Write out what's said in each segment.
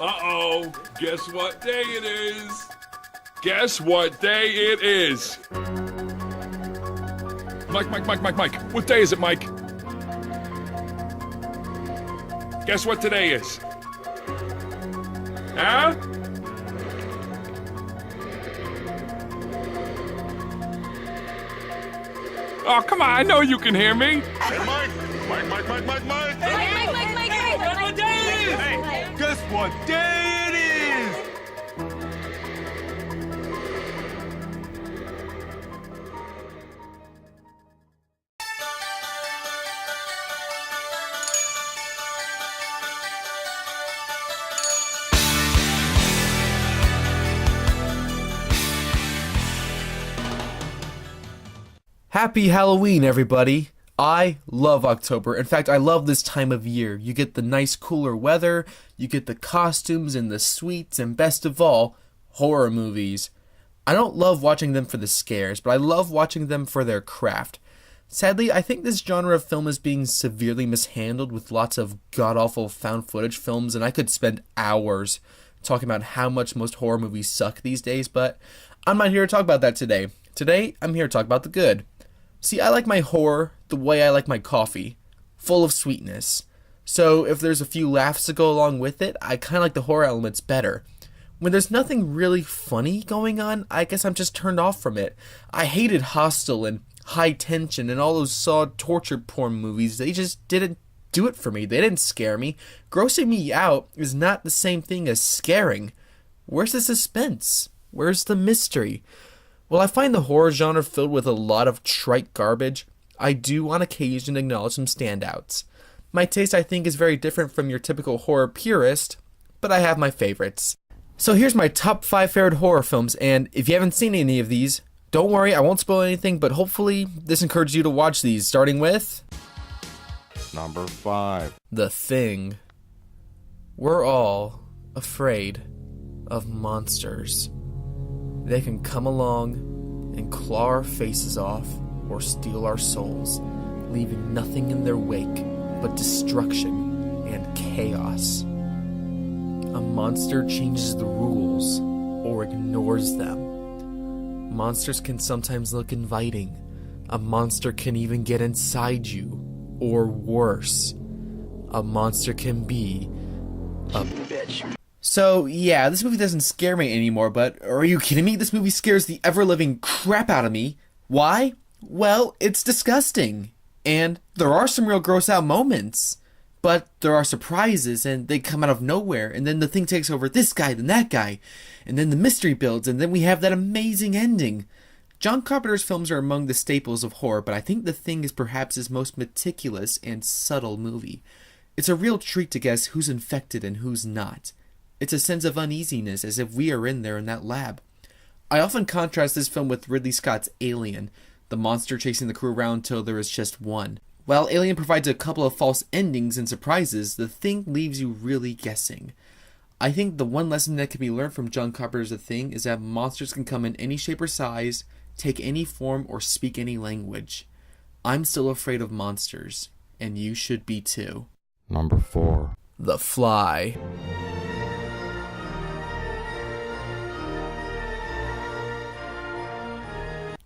Uh-oh, guess what day it is? Guess what day it is? Mike, what day is it, Mike? Guess what today is? Huh? Oh, come on, I know you can hear me. Hey, Mike! Hey, Mike! What day it is? Hey, guess what day it is? Happy Halloween, everybody! I love October. In fact, I love this time of year. You get the nice cooler weather, you get the costumes and the sweets, and best of all, horror movies. I don't love watching them for the scares, but I love watching them for their craft. Sadly, I think this genre of film is being severely mishandled with lots of god-awful found footage films, and I could spend hours talking about how much most horror movies suck these days, but I'm not here to talk about that today. Today, I'm here to talk about the good. See, I like my horror the way I like my coffee, full of sweetness. So if there's a few laughs to go along with it, I kind of like the horror elements better. When there's nothing really funny going on, I guess I'm just turned off from it. I hated Hostel and High Tension and all those Saw torture porn movies. They just didn't do it for me. They didn't scare me. Grossing me out is not the same thing as scaring. Where's the suspense? Where's the mystery? While I find the horror genre filled with a lot of trite garbage, I do on occasion acknowledge some standouts. My taste, I think, is very different from your typical horror purist, but I have my favorites. So here's my top 5 favorite horror films, and if you haven't seen any of these, don't worry, I won't spoil anything, but hopefully this encourages you to watch these, starting with... Number 5. The Thing. We're all afraid of monsters. They can come along and claw our faces off or steal our souls, leaving nothing in their wake but destruction and chaos. A monster changes the rules or ignores them. Monsters can sometimes look inviting. A monster can even get inside you, or worse. A monster can be a bitch. So, yeah, this movie doesn't scare me anymore, but are you kidding me? This movie scares the ever-living crap out of me. Why? Well, it's disgusting. And there are some real gross-out moments. But there are surprises, and they come out of nowhere, and then the thing takes over this guy, then that guy. And then the mystery builds, and then we have that amazing ending. John Carpenter's films are among the staples of horror, but I think The Thing is perhaps his most meticulous and subtle movie. It's a real treat to guess who's infected and who's not. It's a sense of uneasiness, as if we are in there in that lab. I often contrast this film with Ridley Scott's Alien, the monster chasing the crew around till there is just one. While Alien provides a couple of false endings and surprises, The Thing leaves you really guessing. I think the one lesson that can be learned from John Carpenter's The Thing is that monsters can come in any shape or size, take any form, or speak any language. I'm still afraid of monsters, and you should be too. Number 4. The Fly.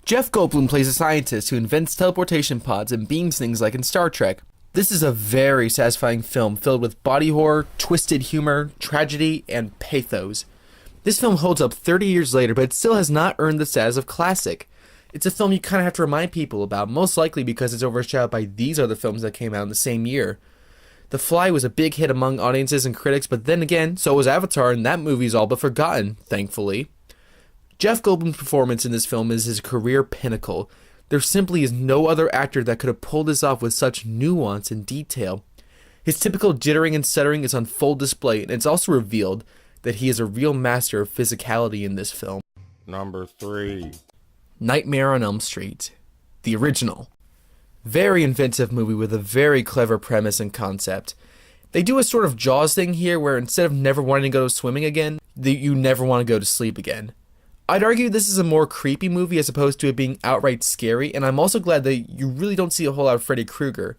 Jeff Goldblum plays a scientist who invents teleportation pods and beams things like in Star Trek. This is a very satisfying film filled with body horror, twisted humor, tragedy, and pathos. This film holds up 30 years later, but it still has not earned the status of classic. It's a film you kind of have to remind people about, most likely because it's overshadowed by these other films that came out in the same year. The Fly was a big hit among audiences and critics, but then again, so was Avatar, and that movie's all but forgotten, thankfully. Jeff Goldblum's performance in this film is his career pinnacle. There simply is no other actor that could have pulled this off with such nuance and detail. His typical jittering and stuttering is on full display, and it's also revealed that he is a real master of physicality in this film. Number 3. Nightmare on Elm Street. The original. Very inventive movie with a very clever premise and concept. They do a sort of Jaws thing here where instead of never wanting to go swimming again, you never want to go to sleep again. I'd argue this is a more creepy movie as opposed to it being outright scary, and I'm also glad that you really don't see a whole lot of Freddy Krueger.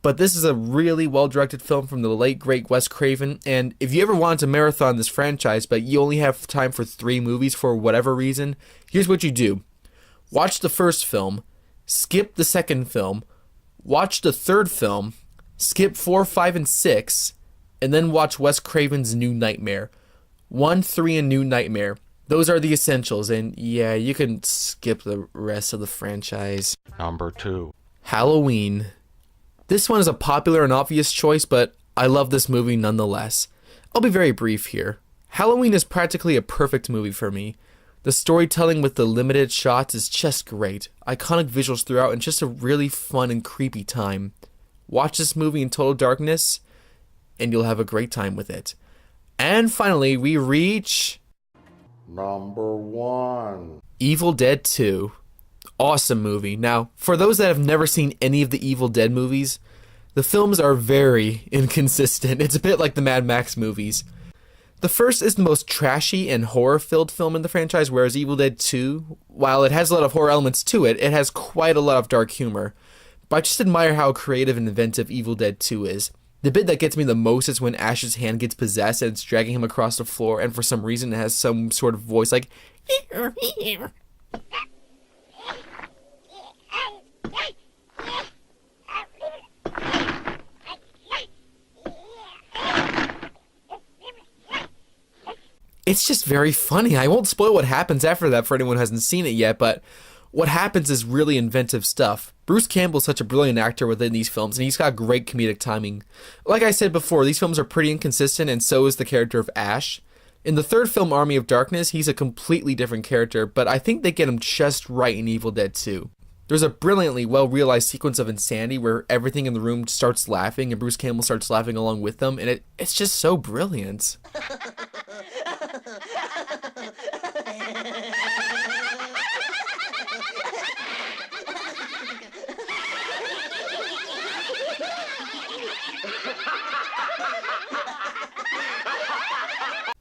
But this is a really well-directed film from the late, great Wes Craven, and if you ever wanted to marathon this franchise, but you only have time for 3 movies for whatever reason, here's what you do. Watch the first film, skip the second film, watch the third film, skip 4, 5, and 6, and then watch Wes Craven's New Nightmare. 1, 3, and New Nightmare. Those are the essentials, and yeah, you can skip the rest of the franchise. Number 2. Halloween. This one is a popular and obvious choice, but I love this movie nonetheless. I'll be very brief here. Halloween is practically a perfect movie for me. The storytelling with the limited shots is just great. Iconic visuals throughout and just a really fun and creepy time. Watch this movie in total darkness and you'll have a great time with it. And finally, we reach... Number 1. Evil Dead 2. Awesome movie. Now, for those that have never seen any of the Evil Dead movies, the films are very inconsistent. It's a bit like the Mad Max movies. The first is the most trashy and horror-filled film in the franchise, whereas Evil Dead 2, while it has a lot of horror elements to it, it has quite a lot of dark humor. But I just admire how creative and inventive Evil Dead 2 is. The bit that gets me the most is when Ash's hand gets possessed and it's dragging him across the floor, and for some reason it has some sort of voice like... It's just very funny. I won't spoil what happens after that for anyone who hasn't seen it yet, but what happens is really inventive stuff. Bruce Campbell's such a brilliant actor within these films, and he's got great comedic timing. Like I said before, these films are pretty inconsistent, and so is the character of Ash. In the third film, Army of Darkness, he's a completely different character, but I think they get him just right in Evil Dead 2. There's a brilliantly well-realized sequence of insanity where everything in the room starts laughing, and Bruce Campbell starts laughing along with them, and it's just so brilliant.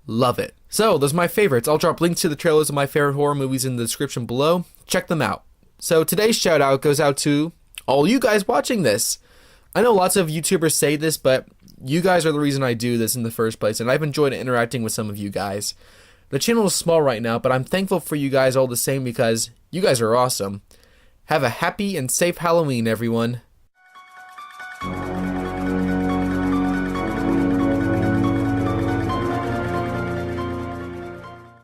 Love it. So, those are my favorites. I'll drop links to the trailers of my favorite horror movies in the description below. Check them out. So, today's shout out goes out to all you guys watching this. I know lots of YouTubers say this, but you guys are the reason I do this in the first place, and I've enjoyed interacting with some of you guys. The channel is small right now, but I'm thankful for you guys all the same because you guys are awesome. Have a happy and safe Halloween, everyone.